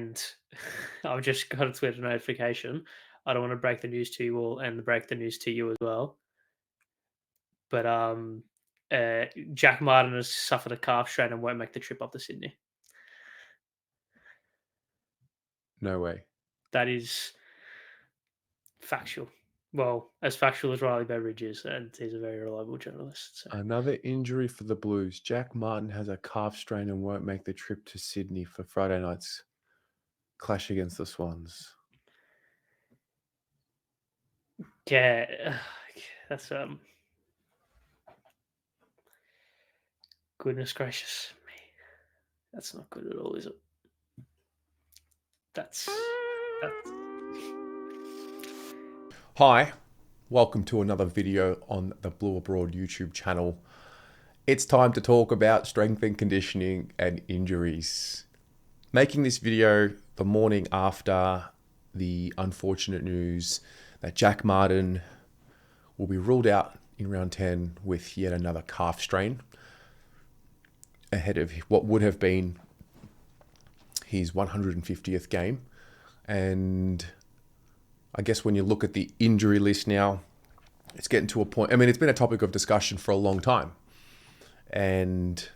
and I've just got a Twitter notification. I don't want to break the news to you all and break the news to you as well. But Jack Martin has suffered a calf strain and won't make the trip up to Sydney. No way. That is factual. Well, as factual as Riley Beveridge is, and he's a very reliable journalist. So. Another injury for the Blues. Jack Martin has a calf strain and won't make the trip to Sydney for Friday night's clash against the Swans. Yeah, that's goodness gracious me. That's not good at all, is it? That's. Hi, welcome to another video on the Blue Abroad YouTube channel. It's time to talk about strength and conditioning and injuries. Making this video the morning after the unfortunate news that Jack Martin will be ruled out in round 10 with yet another calf strain ahead of what would have been his 150th game. And I guess when you look at the injury list now, it's getting to a point. I mean, it's been a topic of discussion for a long time, and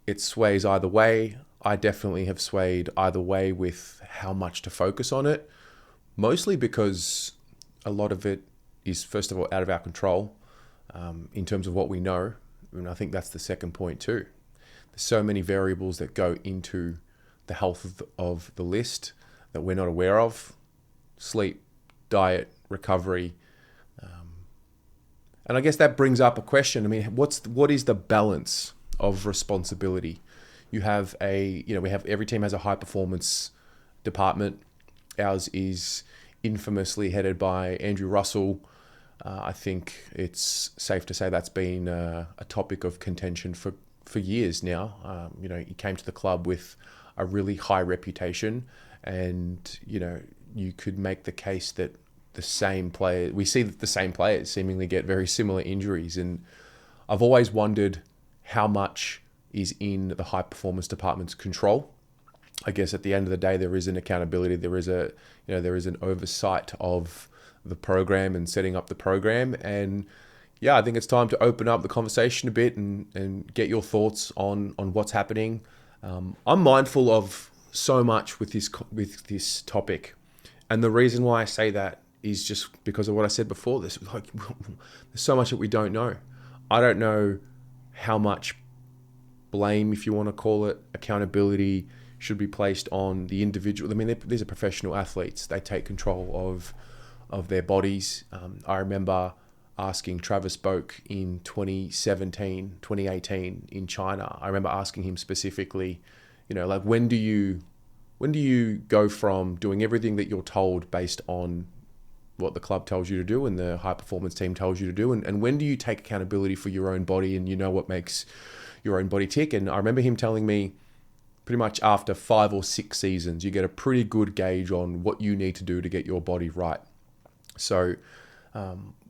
it sways either way. I definitely have swayed either way with how much to focus on it, mostly because a lot of it is, first of all, out of our control in terms of what we know. And I think that's the second point too. There's so many variables that go into the health of the list that we're not aware of. Sleep, diet, recovery. And I guess that brings up a question. I mean, what is the balance of responsibility? You have every team has a high performance department. Ours is infamously headed by Andrew Russell. I think it's safe to say that's been a topic of contention for years now. He came to the club with a really high reputation, and you could make the case that the same players seemingly get very similar injuries. And I've always wondered how much is in the high performance department's control. I guess at the end of the day, there is an accountability. There is an oversight of the program and setting up the program. And yeah, I think it's time to open up the conversation a bit and get your thoughts on what's happening. I'm mindful of so much with this topic, and the reason why I say that is just because of what I said before. There's so much that we don't know. I don't know how much blame, if you want to call it, accountability should be placed on the individual. I mean, these are professional athletes. They take control of their bodies. I remember asking Travis Boak in 2018 in China. I remember asking him specifically, when do you go from doing everything that you're told based on what the club tells you to do and the high performance team tells you to do, and when do you take accountability for your own body and what makes your own body tick? And I remember him telling me pretty much after 5 or 6 seasons, you get a pretty good gauge on what you need to do to get your body right. So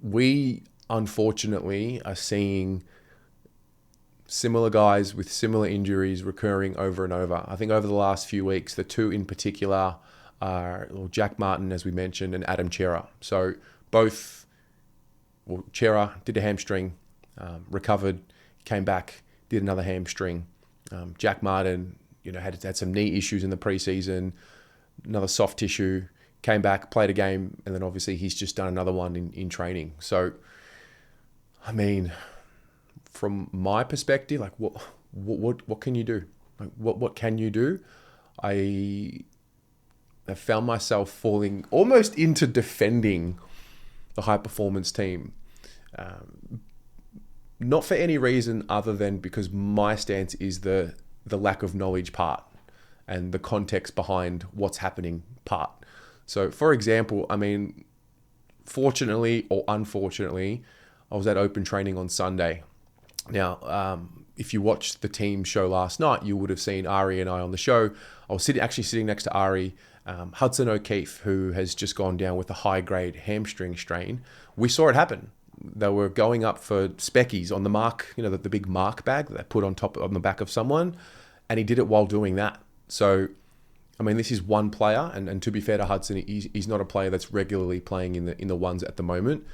we unfortunately are seeing similar guys with similar injuries recurring over and over. I think over the last few weeks, the two in particular are Jack Martin, as we mentioned, and Adam Chera. So both, Chera did a hamstring, recovered, came back, did another hamstring. Jack Martin, had some knee issues in the preseason, another soft tissue, came back, played a game, and then obviously he's just done another one in training. So, I mean, from my perspective, like what can you do? Like what can you do? I found myself falling almost into defending the high performance team, not for any reason other than because my stance is the lack of knowledge part and the context behind what's happening part. So, for example, I mean, fortunately or unfortunately, I was at open training on Sunday. Now, if you watched the team show last night, you would have seen Ari and I on the show. I was actually sitting next to Ari. Hudson O'Keefe, who has just gone down with a high-grade hamstring strain. We saw it happen. They were going up for speckies on the mark, the big mark bag that they put on the back of someone, and he did it while doing that. So I mean, this is one player, and to be fair to Hudson, he's not a player that's regularly playing in the ones at the moment.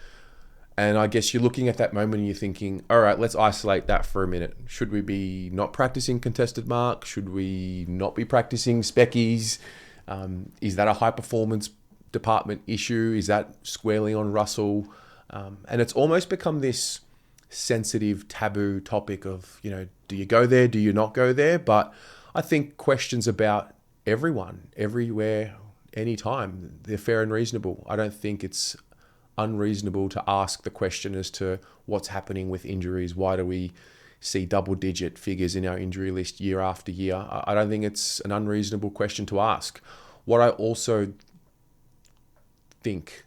And I guess you're looking at that moment and you're thinking, all right, let's isolate that for a minute. Should we be not practicing contested mark? Should we not be practicing speckies? Is that a high performance department issue? Is that squarely on Russell? And it's almost become this sensitive, taboo topic of, do you go there? Do you not go there? But I think questions about everyone, everywhere, anytime, they're fair and reasonable. I don't think it's unreasonable to ask the question as to what's happening with injuries. Why do we see double-digit figures in our injury list year after year? I don't think it's an unreasonable question to ask. What I also think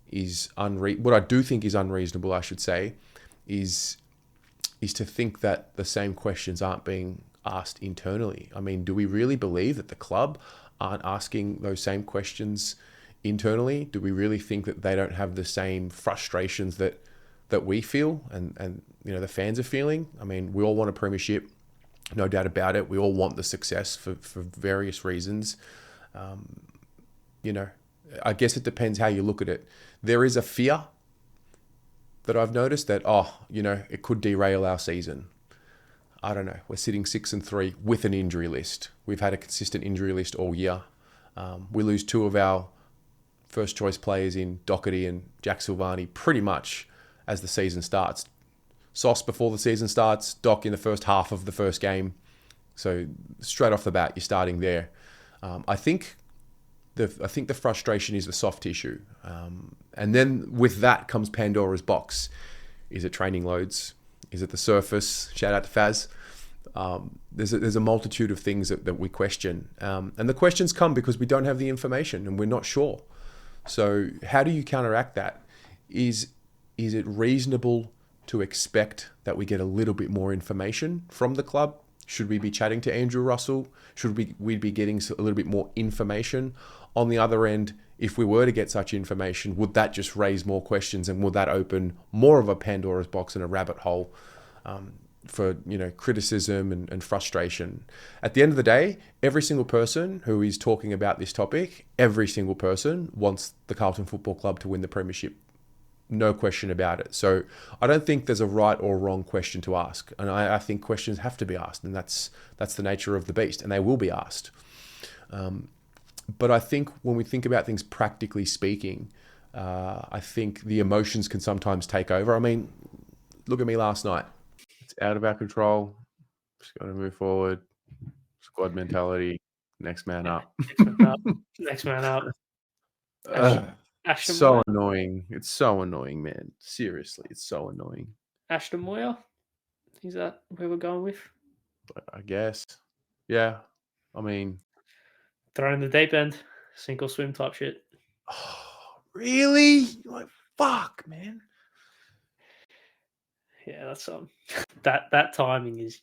is what I do think is unreasonable, I should say, is to think that the same questions aren't being asked internally. I mean, do we really believe that the club aren't asking those same questions internally? Do we really think that they don't have the same frustrations that we feel and the fans are feeling? I mean, we all want a premiership, no doubt about it. We all want the success for various reasons. I guess it depends how you look at it. There is a fear that I've noticed that, it could derail our season. I don't know. We're sitting 6-3 with an injury list. We've had a consistent injury list all year. We lose two of our first choice players in Doherty and Jack Silvani pretty much as the season starts. Sauce before the season starts, Doc in the first half of the first game. So straight off the bat, you're starting there. I think the frustration is the soft tissue. And then with that comes Pandora's box. Is it training loads? Is it the surface? Shout out to Faz. There's a multitude of things that we question. And the questions come because we don't have the information and we're not sure. So how do you counteract that? Is it reasonable to expect that we get a little bit more information from the club? Should we be chatting to Andrew Russell? Should we be getting a little bit more information? On the other end, if we were to get such information, would that just raise more questions and would that open more of a Pandora's box and a rabbit hole for criticism and frustration? At the end of the day, every single person who is talking about this topic, every single person wants the Carlton Football Club to win the premiership. No question about it. So I don't think there's a right or wrong question to ask. And I think questions have to be asked, and that's the nature of the beast, and they will be asked. But I think when we think about things practically speaking, I think the emotions can sometimes take over. I mean, look at me last night. It's out of our control. Just got to move forward. Squad mentality. Next man up. Next man up. Ashton so Moyer. Annoying. It's so annoying, man. Seriously, it's so annoying. Ashton Moyer? Is that where we're going with? I guess. Yeah. I mean... Throw in the deep end. Sink or swim type shit. Oh, really? Like, fuck, man. Yeah, that's that timing is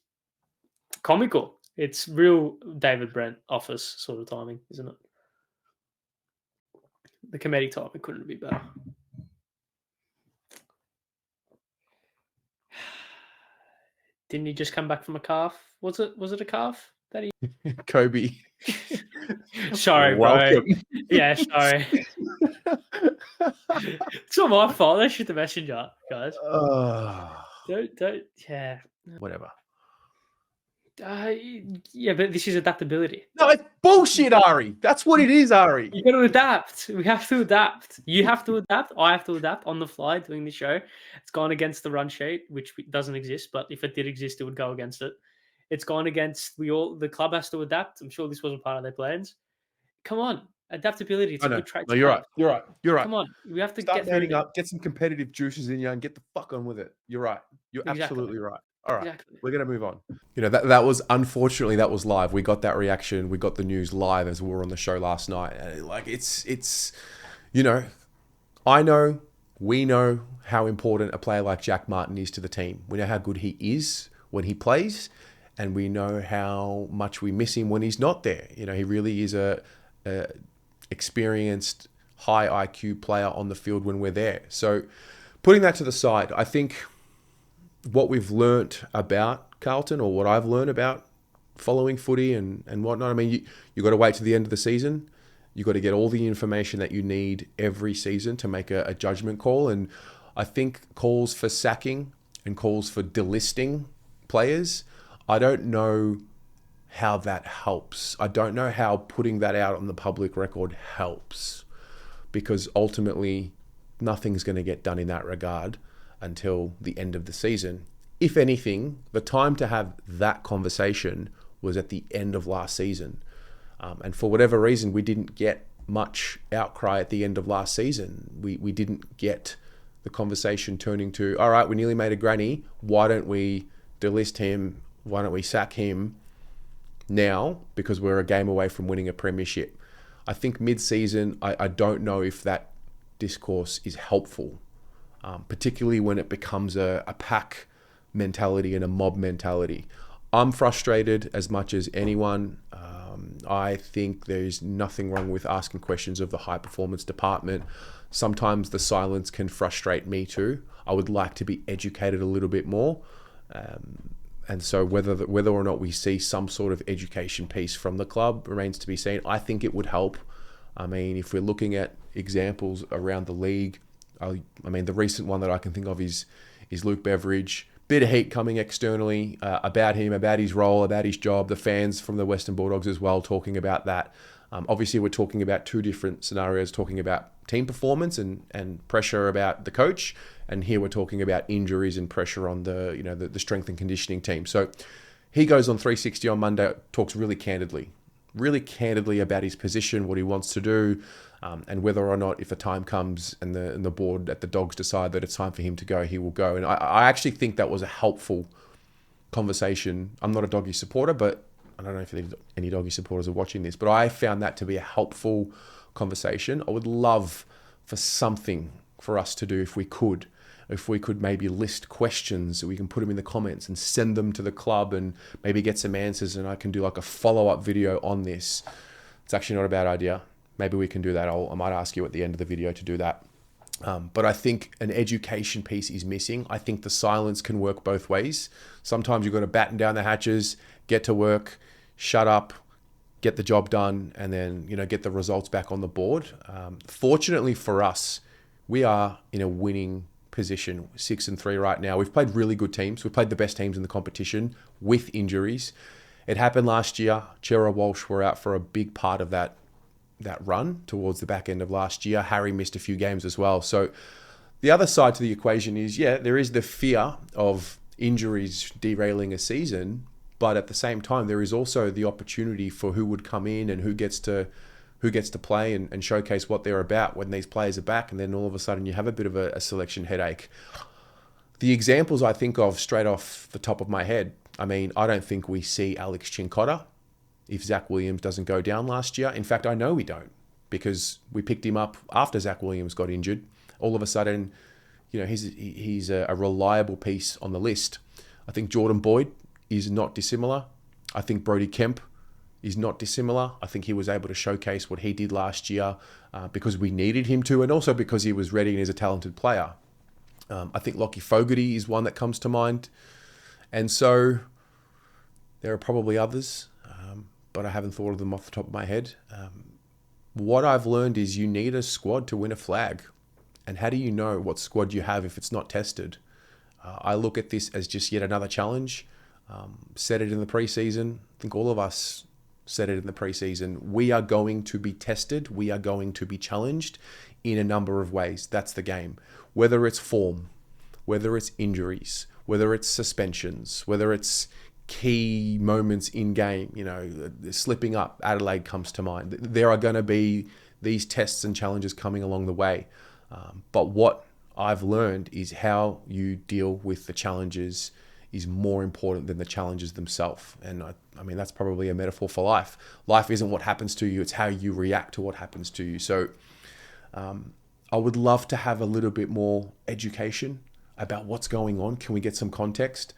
comical. It's real David Brent office sort of timing, isn't it? The comedic timing couldn't be better. Didn't he just come back from a calf? Was it a calf that he? Kobe. Sorry, bro. Yeah, sorry. It's not my fault. They shoot the messenger, guys. Don't. Yeah. Whatever. Yeah, but this is adaptability. No, it's bullshit, Ari. That's what it is, Ari. You got to adapt. We have to adapt. You have to adapt. I have to adapt on the fly doing the show. It's gone against the run sheet, which doesn't exist. But if it did exist, it would go against it. It's gone against the club has to adapt. I'm sure this wasn't part of their plans. Come on, adaptability. It's a good trait. No, you're right. You're right. Come on, we have to start getting up, get some competitive juices in you, and get the fuck on with it. You're right. You're absolutely right. All right, we're gonna move on. That was unfortunately that was live. We got that reaction. We got the news live as we were on the show last night. And it's I know, we know how important a player like Jack Martin is to the team. We know how good he is when he plays, and we know how much we miss him when he's not there. He really is a experienced, high IQ player on the field when we're there. So putting that to the side, I think what we've learnt about Carlton, or what I've learned about following footy and whatnot. I mean, you got to wait to the end of the season. You got to get all the information that you need every season to make a judgment call. And I think calls for sacking and calls for delisting players, I don't know how that helps. I don't know how putting that out on the public record helps, because ultimately nothing's going to get done in that regard until the end of the season. If anything, the time to have that conversation was at the end of last season. And for whatever reason, we didn't get much outcry at the end of last season. We didn't get the conversation turning to, all right, we nearly made a granny. Why don't we delist him? Why don't we sack him now? Because we're a game away from winning a premiership. I think mid-season, I don't know if that discourse is helpful, particularly when it becomes a pack mentality and a mob mentality. I'm frustrated as much as anyone. I think there's nothing wrong with asking questions of the high performance department. Sometimes the silence can frustrate me too. I would like to be educated a little bit more. And so whether or not we see some sort of education piece from the club remains to be seen. I think it would help. I mean, if we're looking at examples around the league, I mean, the recent one that I can think of is Luke Beveridge. Bit of heat coming externally about him, about his role, about his job. The fans from the Western Bulldogs as well talking about that. Obviously, we're talking about two different scenarios, talking about team performance and pressure about the coach. And here we're talking about injuries and pressure on the strength and conditioning team. So he goes on 360 on Monday, talks really candidly about his position, what he wants to do, and whether or not, if a time comes and the board at the Dogs decide that it's time for him to go, he will go. And I actually think that was a helpful conversation. I'm not a Doggy supporter, but I don't know if any Doggy supporters are watching this, but I found that to be a helpful conversation. I would love for something for us to do if we could maybe list questions, we can put them in the comments and send them to the club and maybe get some answers, and I can do like a follow-up video on this. It's actually not a bad idea. Maybe we can do that. I might ask you at the end of the video to do that. But I think an education piece is missing. I think the silence can work both ways. Sometimes you've got to batten down the hatches, get to work, shut up, get the job done, and then get the results back on the board. Fortunately for us, we are in a winning position, 6-3 right now. We've played really good teams. We've played the best teams in the competition with injuries. It happened last year. Chera Walsh were out for a big part of that run towards the back end of last year. Harry missed a few games as well. So the other side to the equation is, there is the fear of injuries derailing a season, but at the same time, there is also the opportunity for who would come in and who gets to play and showcase what they're about when these players are back, and then all of a sudden you have a bit of a selection headache. The examples I think of straight off the top of my head, I mean, I don't think we see Alex Chincotta if Zach Williams doesn't go down last year. In fact, I know we don't, because we picked him up after Zach Williams got injured. All of a sudden, he's a reliable piece on the list. I think Jordan Boyd is not dissimilar. I think Brody Kemp is not dissimilar. I think he was able to showcase what he did last year because we needed him to, and also because he was ready and is a talented player. I think Lockie Fogarty is one that comes to mind. And so there are probably others, but I haven't thought of them off the top of my head. What I've learned is you need a squad to win a flag. And how do you know what squad you have if it's not tested? I look at this as just yet another challenge. Said it in the preseason. I think all of us said it in the preseason. We are going to be tested. We are going to be challenged in a number of ways. That's the game. Whether it's form, whether it's injuries, whether it's suspensions, whether it's key moments in game, slipping up, Adelaide comes to mind. There are going to be these tests and challenges coming along the way. But what I've learned is how you deal with the challenges is more important than the challenges themselves. And I mean, that's probably a metaphor for life. Life isn't what happens to you, it's how you react to what happens to you. So I would love to have a little bit more education about what's going on. Can we get some context?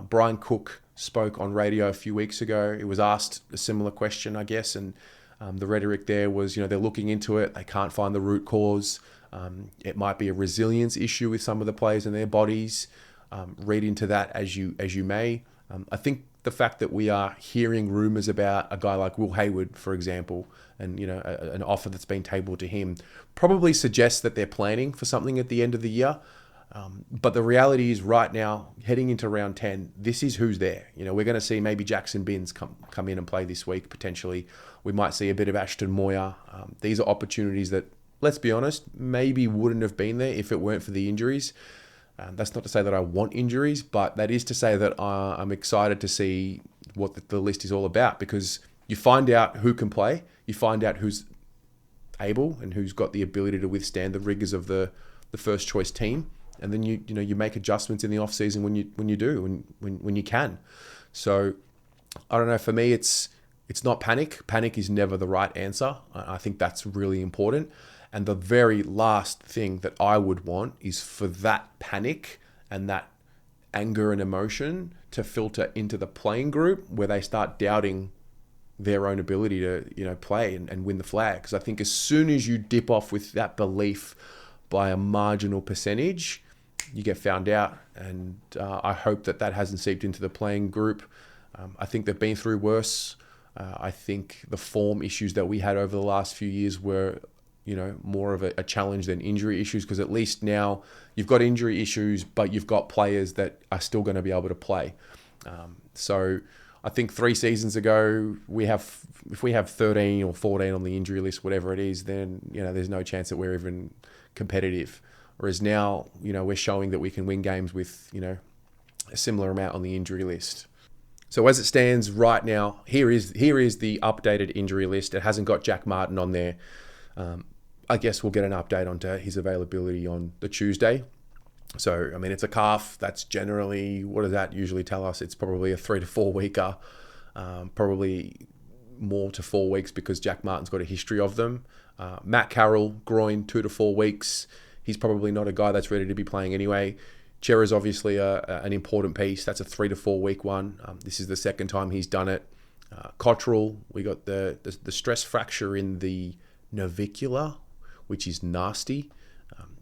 Brian Cook spoke on radio a few weeks ago. It was asked a similar question, I guess, and the rhetoric there was, they're looking into it. They can't find the root cause. It might be a resilience issue with some of the players and their bodies. Read into that as you may. I think the fact that we are hearing rumors about a guy like Will Hayward, for example, and an offer that's been tabled to him, probably suggests that they're planning for something at the end of the year. But the reality is, right now, heading into round 10, this is who's there. We're going to see maybe Jackson Binns come in and play this week, potentially. We might see a bit of Ashton Moyer. These are opportunities that, let's be honest, maybe wouldn't have been there if it weren't for the injuries. That's not to say that I want injuries, but that is to say that I'm excited to see what the list is all about, because you find out who can play, you find out who's able and who's got the ability to withstand the rigors of the first choice team, and then you make adjustments in the off season when you can. So I don't know. For me, it's not panic. Panic is never the right answer. I think that's really important. And the very last thing that I would want is for that panic and that anger and emotion to filter into the playing group, where they start doubting their own ability to play and win the flag. Because I think as soon as you dip off with that belief by a marginal percentage, you get found out. And I hope that hasn't seeped into the playing group. I think they've been through worse. I think the form issues that we had over the last few years were more of a challenge than injury issues, because at least now you've got injury issues, but you've got players that are still going to be able to play. So I think 3 seasons ago, if we have 13 or 14 on the injury list, whatever it is, then there's no chance that we're even competitive. Whereas now, we're showing that we can win games with a similar amount on the injury list. So as it stands right now, here is the updated injury list. It hasn't got Jack Martin on there. I guess we'll get an update onto his availability on the Tuesday. So, it's a calf. That's generally, what does that usually tell us? It's probably a 3 to 4 weeker, probably more to 4 weeks, because Jack Martin's got a history of them. Matt Carroll, groin, 2 to 4 weeks. He's probably not a guy that's ready to be playing anyway. Chera's obviously an important piece. That's a 3 to 4 week one. This is the second time he's done it. Cottrell, we got the stress fracture in the navicular, which is nasty.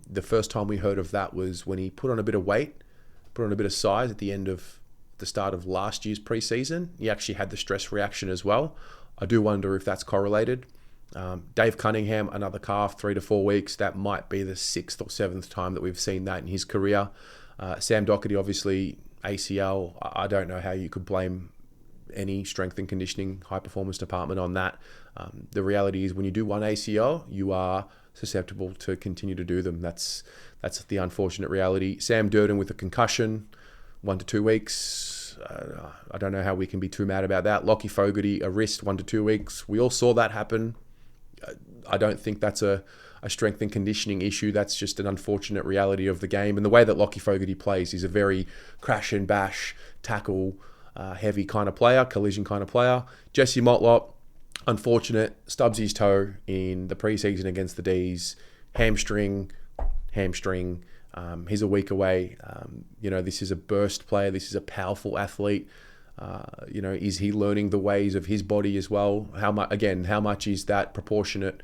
The first time we heard of that was when he put on a bit of weight, put on a bit of size at the end of the start of last year's preseason. He actually had the stress reaction as well. I do wonder if that's correlated. Dave Cunningham, another calf, 3 to 4 weeks. That might be the 6th or 7th time that we've seen that in his career. Sam Doherty, obviously, ACL. I don't know how you could blame any strength and conditioning high performance department on that. The reality is, when you do one ACL, you are susceptible to continue to do them. That's the unfortunate reality. Sam Durden with a concussion, 1 to 2 weeks. I don't know how we can be too mad about that. Lockie Fogarty, a wrist, 1 to 2 weeks. We all saw that happen. I don't think that's a strength and conditioning issue. That's just an unfortunate reality of the game. And the way that Lockie Fogarty plays, he's a very crash and bash, tackle, heavy kind of player, collision kind of player. Jesse Motlop, unfortunate, stubs his toe in the preseason against the D's. Hamstring. He's a week away. This is a burst player. This is a powerful athlete. Is he learning the ways of his body as well? How much is that proportionate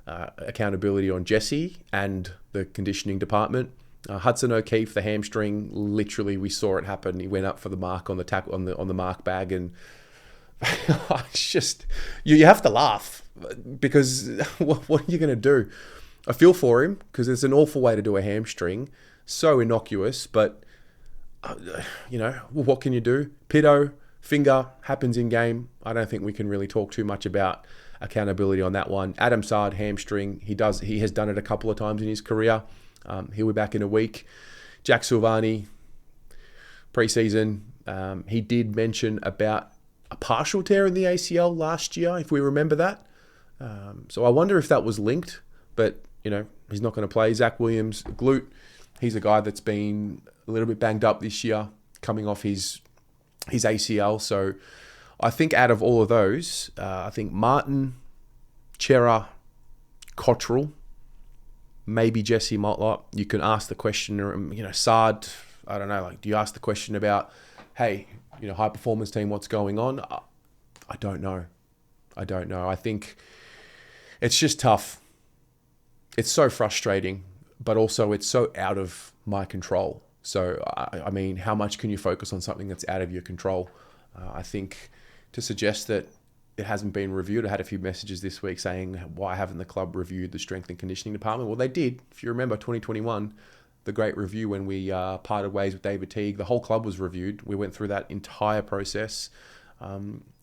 accountability on Jesse and the conditioning department? Hudson O'Keefe, the hamstring, literally we saw it happen. He went up for the mark on the tackle on the mark bag, and it's just you have to laugh, because what are you going to do? I feel for him, because it's an awful way to do a hamstring, so innocuous, but what can you do? Pito, finger, happens in game. I don't think we can really talk too much about accountability on that one. Adam Sard, hamstring. He has done it a couple of times in his career. He'll be back in a week. Jack Silvani, preseason. He did mention about a partial tear in the ACL last year, if we remember that. So I wonder if that was linked, but he's not going to play. Zach Williams, glute. He's a guy that's been a little bit banged up this year, coming off his ACL. So I think out of all of those, I think Martin, Chera, Cottrell, maybe Jesse Motlop. You can ask the question, Sard, I don't know, do you ask the question about, hey, high performance team, what's going on? I don't know. I think it's just tough. It's so frustrating, but also it's so out of my control. So, how much can you focus on something that's out of your control? I think to suggest that it hasn't been reviewed, I had a few messages this week saying, why haven't the club reviewed the strength and conditioning department? Well, they did. If you remember 2021, the great review when we parted ways with David Teague, the whole club was reviewed. We went through that entire process.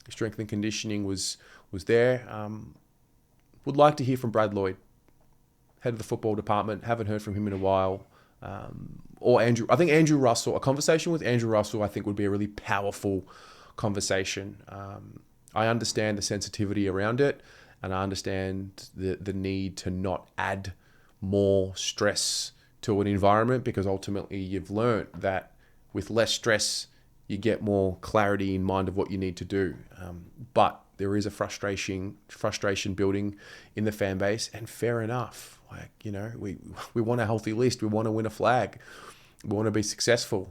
Strength and conditioning was there. Would like to hear from Brad Lloyd, head of the football department. Haven't heard from him in a while. Or Andrew. I think Andrew Russell. A conversation with Andrew Russell, I think, would be a really powerful conversation. I understand the sensitivity around it, and I understand the need to not add more stress to an environment, because ultimately you've learnt that with less stress you get more clarity in mind of what you need to do. But there is a frustration building in the fan base, and fair enough. Like, you know, we want a healthy list. We want to win a flag. We want to be successful.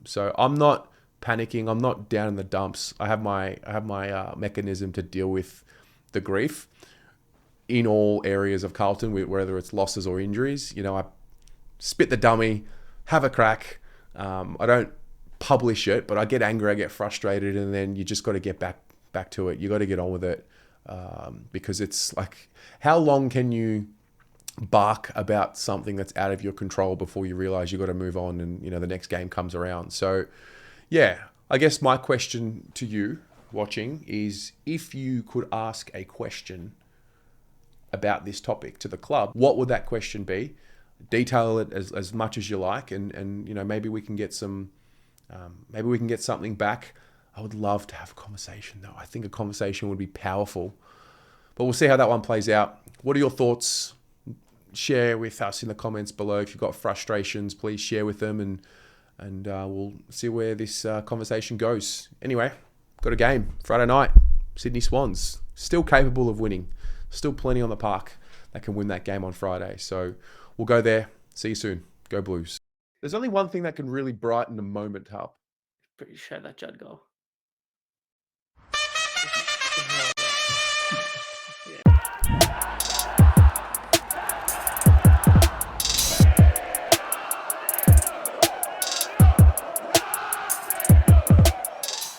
So I'm not panicking. I'm not down in the dumps. I have my mechanism to deal with the grief in all areas of Carlton, whether it's losses or injuries. You know, I spit the dummy, have a crack. I don't publish it, but I get angry, I get frustrated, and then you just got to get back to it. You got to get on with it, because it's like, how long can you bark about something that's out of your control before you realize you got to move on, and you know the next game comes around. So yeah, I guess my question to you watching is, if you could ask a question about this topic to the club, what would that question be? Detail it as much as you like, and you know, maybe we can get something back. I would love to have a conversation though. I think a conversation would be powerful, but we'll see how that one plays out. What are your thoughts? Share with us in the comments below. If you've got frustrations, please share with them, and we'll see where this conversation goes. Anyway, got a game Friday night. Sydney Swans still capable of winning. Still plenty on the park that can win that game on Friday. So we'll go there. See you soon. Go Blues. There's only one thing that can really brighten a moment, Harp. Pretty sure that Judd goal.